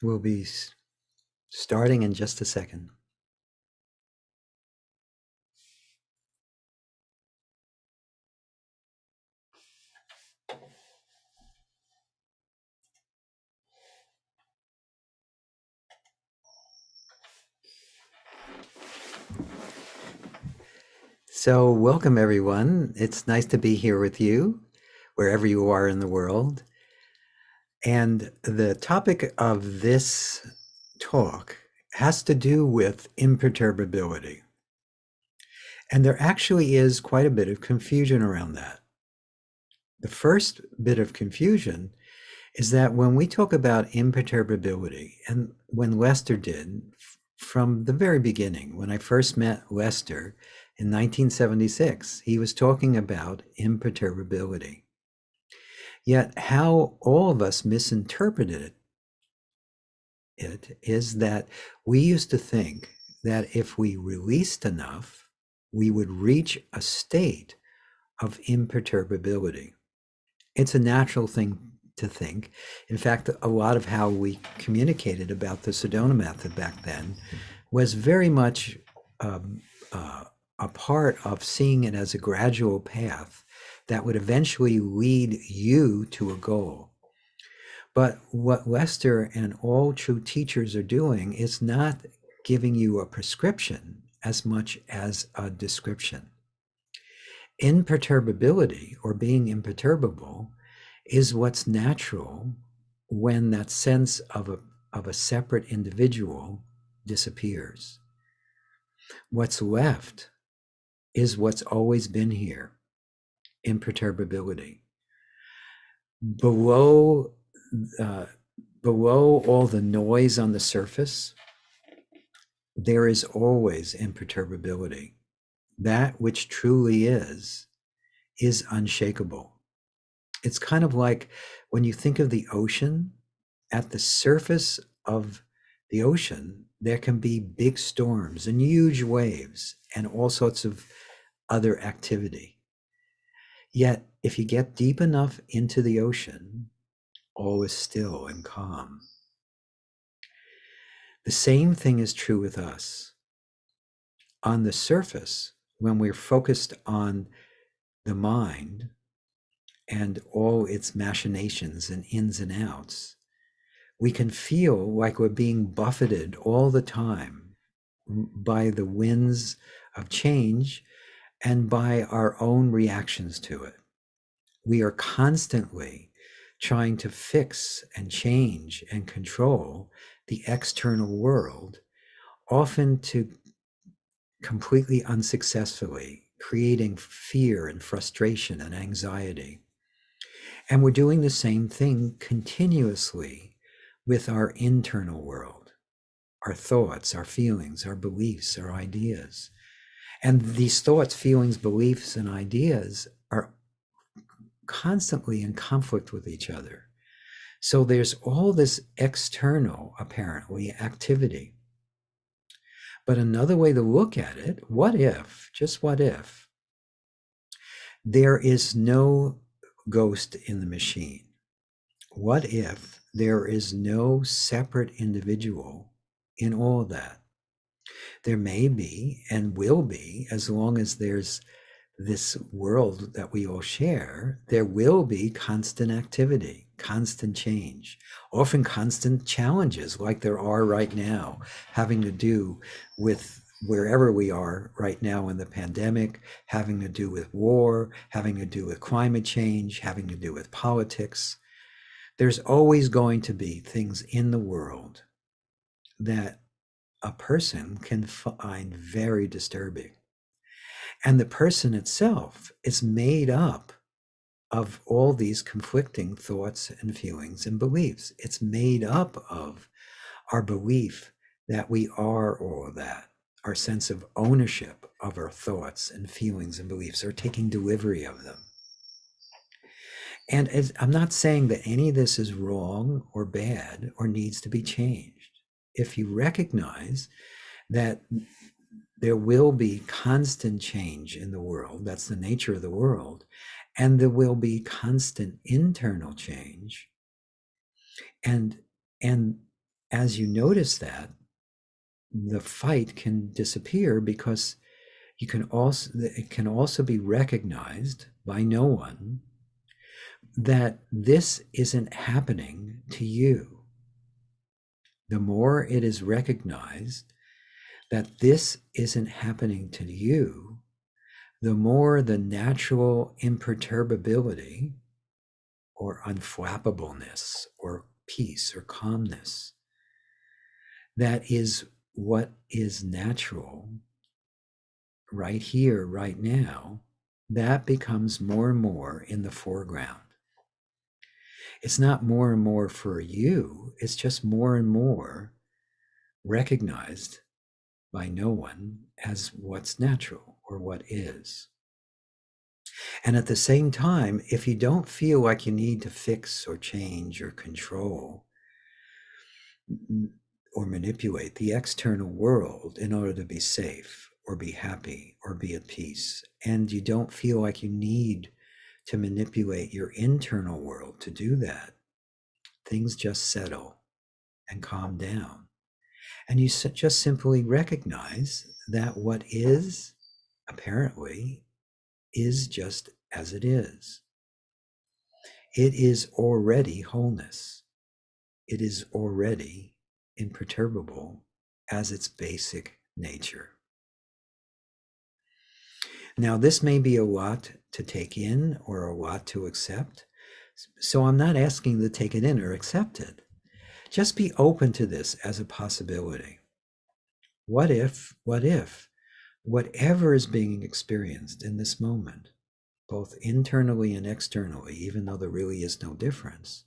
We'll be starting in just a second. So, welcome everyone. It's nice to be here with you, wherever you are in the world. And the topic of this talk has to do with imperturbability. And there actually is quite a bit of confusion around that. The first bit of confusion is that when we talk about imperturbability, and when Lester did, from the very beginning, when I first met Lester in 1976, he was talking about imperturbability. Yet, how all of us misinterpreted it is that we used to think that if we released enough, we would reach a state of imperturbability. It's a natural thing to think. In fact, a lot of how we communicated about the Sedona method back then was very much um, a part of seeing it as a gradual path that would eventually lead you to a goal. But what Lester and all true teachers are doing is not giving you a prescription as much as a description. Imperturbability, or being imperturbable, is what's natural when that sense of a separate individual disappears. What's left is what's always been here, imperturbability. Below, below all the noise on the surface, there is always imperturbability. That which truly is unshakable. It's kind of like when you think of the ocean, at the surface of the ocean, there can be big storms and huge waves and all sorts of other activity. Yet, if you get deep enough into the ocean, all is still and calm. The same thing is true with us. On the surface, when we're focused on the mind and all its machinations and ins and outs, we can feel like we're being buffeted all the time by the winds of change and by our own reactions to it. We are constantly trying to fix and change and control the external world, often to completely unsuccessfully, creating fear and frustration and anxiety. And we're doing the same thing continuously with our internal world, our thoughts, our feelings, our beliefs, our ideas. And these thoughts, feelings, beliefs, and ideas are constantly in conflict with each other. So there's all this external, apparently, activity. But another way to look at it, what if, just what if, there is no ghost in the machine? What if there is no separate individual in all of that? There may be and will be, as long as there's this world that we all share, there will be constant activity, constant change, often constant challenges like there are right now, having to do with wherever we are right now in the pandemic, having to do with war, having to do with climate change, having to do with politics. There's always going to be things in the world that a person can find very disturbing. And the person itself is made up of all these conflicting thoughts and feelings and beliefs. It's made up of our belief that we are all of that, our sense of ownership of our thoughts and feelings and beliefs, or taking delivery of them. And I'm not saying that any of this is wrong or bad or needs to be changed. If you recognize that there will be constant change in the world, that's the nature of the world, and there will be constant internal change, and as you notice that, the fight can disappear, because it can also be recognized by no one that this isn't happening to you. The more it is recognized that this isn't happening to you, the more the natural imperturbability or unflappableness or peace or calmness that is what is natural right here, right now, that becomes more and more in the foreground. It's not more and more for you, it's just more and more recognized by no one as what's natural or what is. And at the same time, if you don't feel like you need to fix or change or control or manipulate the external world in order to be safe or be happy or be at peace, and you don't feel like you need to manipulate your internal world to do that, things just settle and calm down. And you just simply recognize that what is, apparently, is just as it is. It is already wholeness. It is already imperturbable as its basic nature. Now, this may be a lot to take in or a lot to accept. So I'm not asking you to take it in or accept it. Just be open to this as a possibility. What if, whatever is being experienced in this moment, both internally and externally, even though there really is no difference,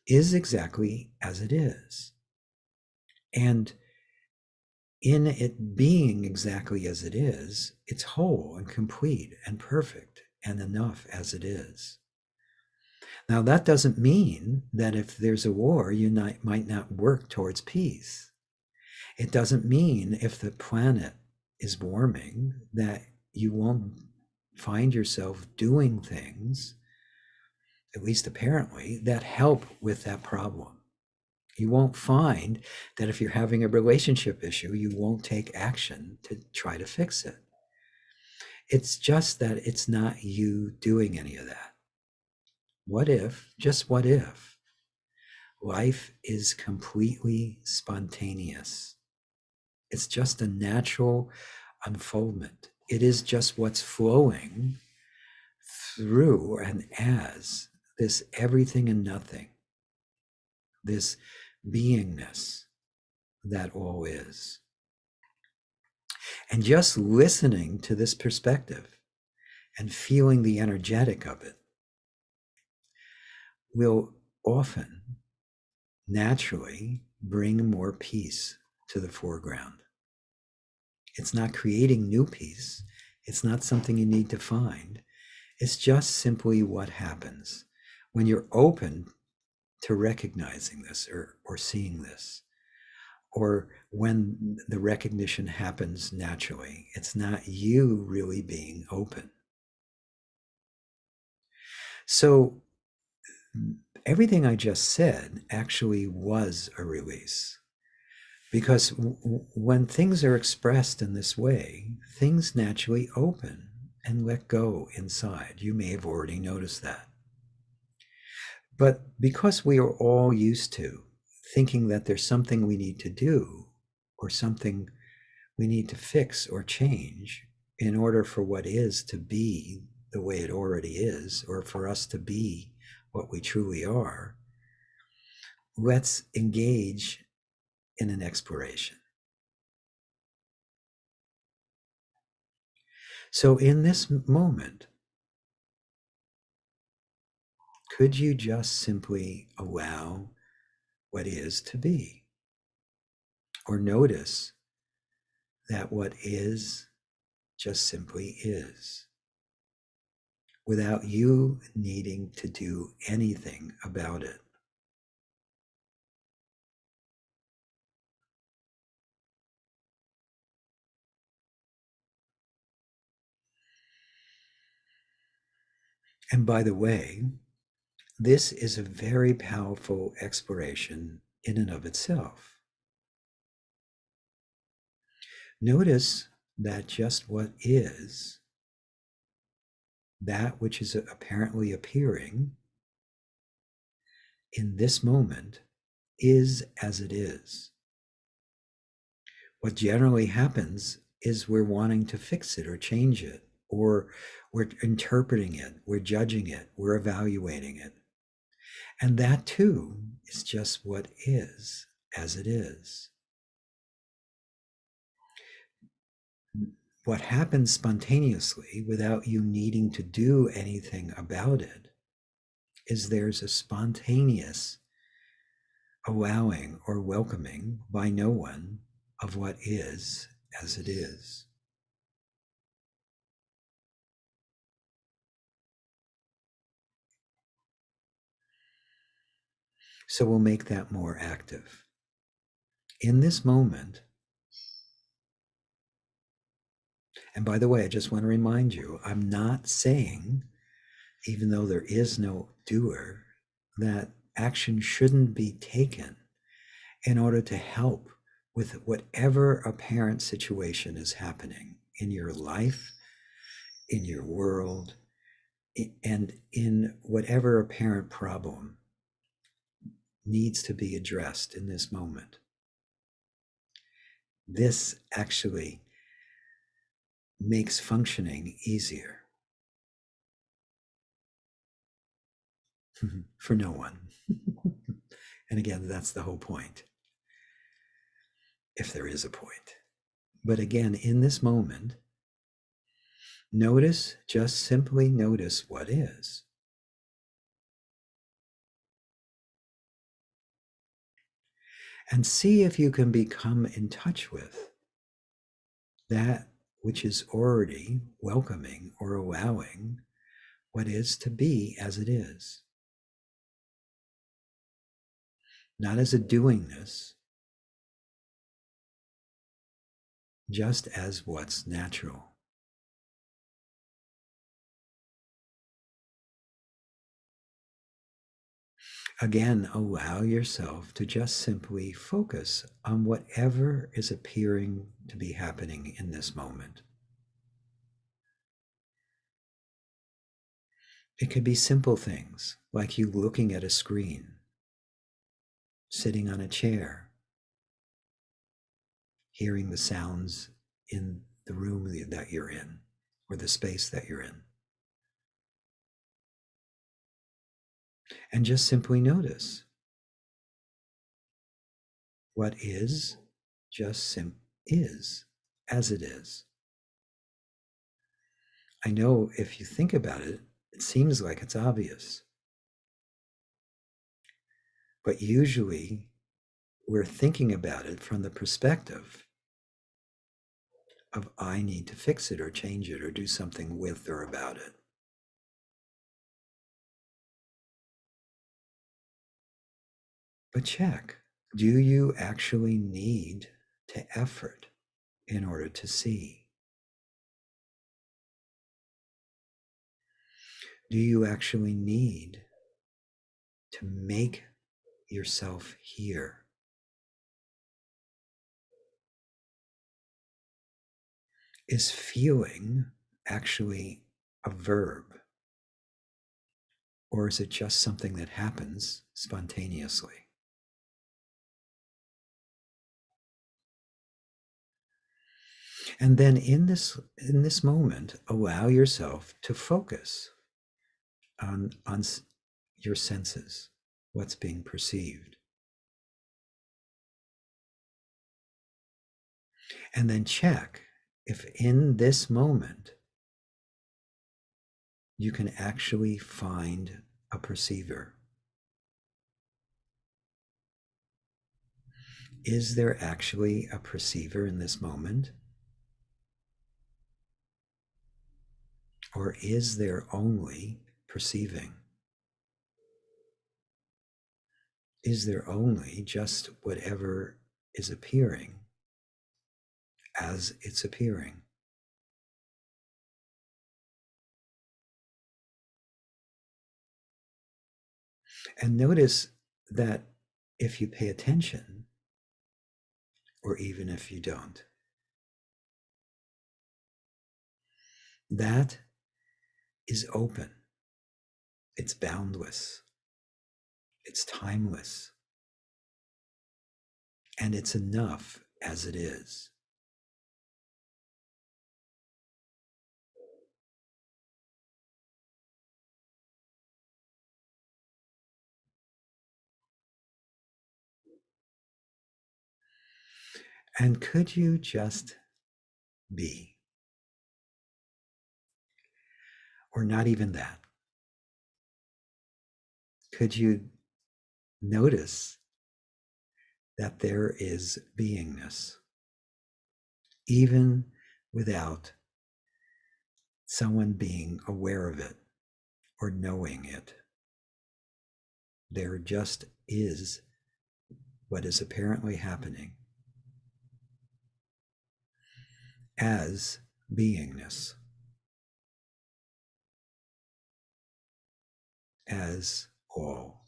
is exactly as it is. And in it being exactly as it is, it's whole and complete and perfect and enough as it is. Now, that doesn't mean that if there's a war, you might not work towards peace. It doesn't mean if the planet is warming that you won't find yourself doing things, at least apparently, that help with that problem. You won't find that if you're having a relationship issue, you won't take action to try to fix it. It's just that it's not you doing any of that. What if, just what if, life is completely spontaneous? It's just a natural unfoldment. It is just what's flowing through and as this everything and nothing, this beingness that all is. And just listening to this perspective and feeling the energetic of it will often naturally bring more peace to the foreground. It's not creating new peace. It's not something you need to find. It's just simply what happens when you're open to recognizing this or seeing this, or when the recognition happens naturally. It's not you really being open. So everything I just said actually was a release, because when things are expressed in this way, things naturally open and let go inside. You may have already noticed that. But because we are all used to thinking that there's something we need to do or something we need to fix or change in order for what is to be the way it already is, or for us to be what we truly are, let's engage in an exploration. So in this moment, could you just simply allow what is to be? Or notice that what is just simply is, without you needing to do anything about it. And by the way, this is a very powerful exploration in and of itself. Notice that just what is, that which is apparently appearing in this moment, is as it is. What generally happens is we're wanting to fix it or change it, or we're interpreting it, we're judging it, we're evaluating it. And that too is just what is as it is. What happens spontaneously without you needing to do anything about it is there's a spontaneous allowing or welcoming by no one of what is as it is. So we'll make that more active. In this moment, and by the way, I just want to remind you, I'm not saying, even though there is no doer, that action shouldn't be taken in order to help with whatever apparent situation is happening in your life, in your world, and in whatever apparent problem needs to be addressed in this moment. This actually makes functioning easier for no one. And again, that's the whole point, if there is a point. But again, in this moment, notice, just simply notice what is. And see if you can become in touch with that which is already welcoming or allowing what is to be as it is. Not as a doingness, just as what's natural. Again, allow yourself to just simply focus on whatever is appearing to be happening in this moment. It could be simple things like you looking at a screen, sitting on a chair, hearing the sounds in the room that you're in or the space that you're in. And just simply notice what is, just is as it is. I know if you think about it, it seems like it's obvious. But usually we're thinking about it from the perspective of I need to fix it or change it or do something with or about it. But check, do you actually need to effort in order to see? Do you actually need to make yourself hear? Is feeling actually a verb? Or is it just something that happens spontaneously? And then in this moment, allow yourself to focus on your senses, what's being perceived. And then check if in this moment you can actually find a perceiver. Is there actually a perceiver in this moment? Or is there only perceiving? Is there only just whatever is appearing as it's appearing? And notice that if you pay attention, or even if you don't. That is open. It's boundless. It's timeless. And it's enough as it is. And could you just be? Or not even that? Could you notice that there is beingness, even without someone being aware of it or knowing it? There just is what is apparently happening as beingness, as all,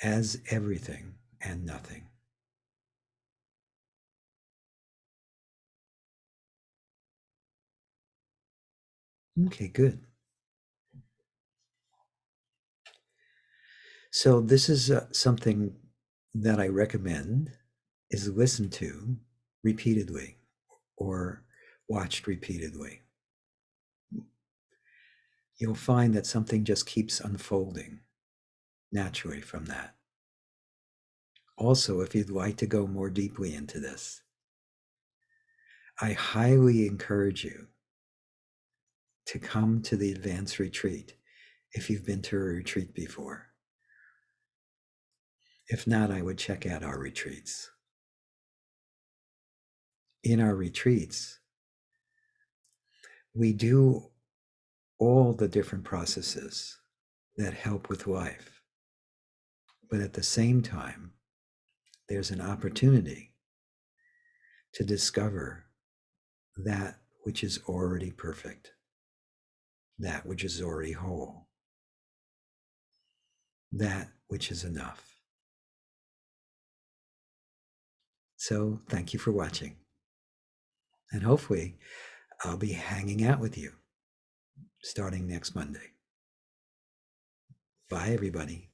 as everything and nothing. Okay, good. So this is something that I recommend is listened to repeatedly or watched repeatedly. You'll find that something just keeps unfolding naturally from that. Also, if you'd like to go more deeply into this, I highly encourage you to come to the advanced retreat if you've been to a retreat before. If not, I would check out our retreats. In our retreats, we do all the different processes that help with life. But at the same time, there's an opportunity to discover that which is already perfect, that which is already whole, that which is enough. So thank you for watching. And hopefully, I'll be hanging out with you starting next Monday. Bye, everybody.